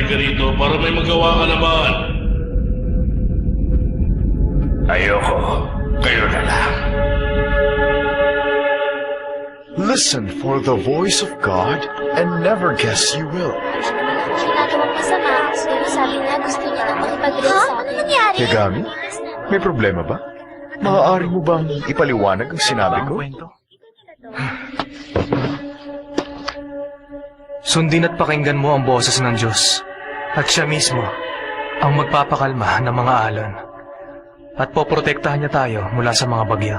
Dumarating ka rito para may magawa ka naman. Ayoko. Kayo na lang. Listen for the voice of God and never guess you will. Ginagawang masama, pero sabi niya gusto niya na makipag-break sa akin. Ano nangyari? Yagami, may problema ba? Maaari mo bang ipaliwanag ang sinabi ko? Sundin at pakinggan mo ang boses ng Diyos, at siya mismo ang magpapakalma ng mga alon. At poprotektahan niya tayo mula sa mga bagyo.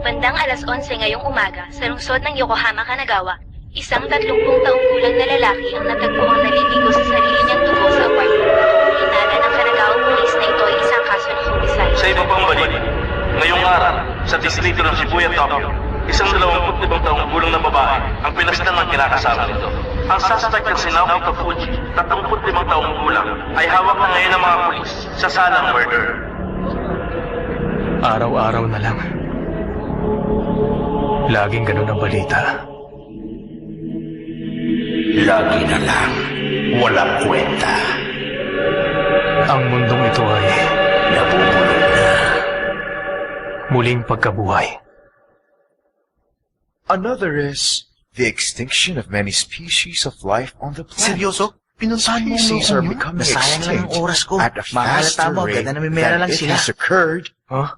Bandang alas 11 ngayong umaga, sa lungsod ng Yokohama, Kanagawa, isang 30 taong gulang na lalaki ang natagpuang naliligo sa sarili niyang dugo sa apartment. Hinala ng Kanagawa Police na ito ay isang kaso ng homicide. Sa iba pang balita, ngayong araw, sa distrito ng Shibuya, Tokyo, isang 25 taong gulang na babae ang pinasdan ng kinakasama nito. Ang suspect ng si Naoki Kafuji, 35 taong gulang, ay hawak na ngayon ng mga pulis sa salang murder. Araw-araw na lang. Laging ganun ang balita. Lagi na lang. Walang kwenta. Ang mundong ito ay Nabubulol na. muling pagkabuhay. Another is the extinction of many species of life on the planet. Seryoso? Pinuntahan mo Species are yun? becoming Nasayang lang ang extinct oras ko. at a Mahalata faster mo, rate ganda na may mera than lang it sila. has occurred Huh?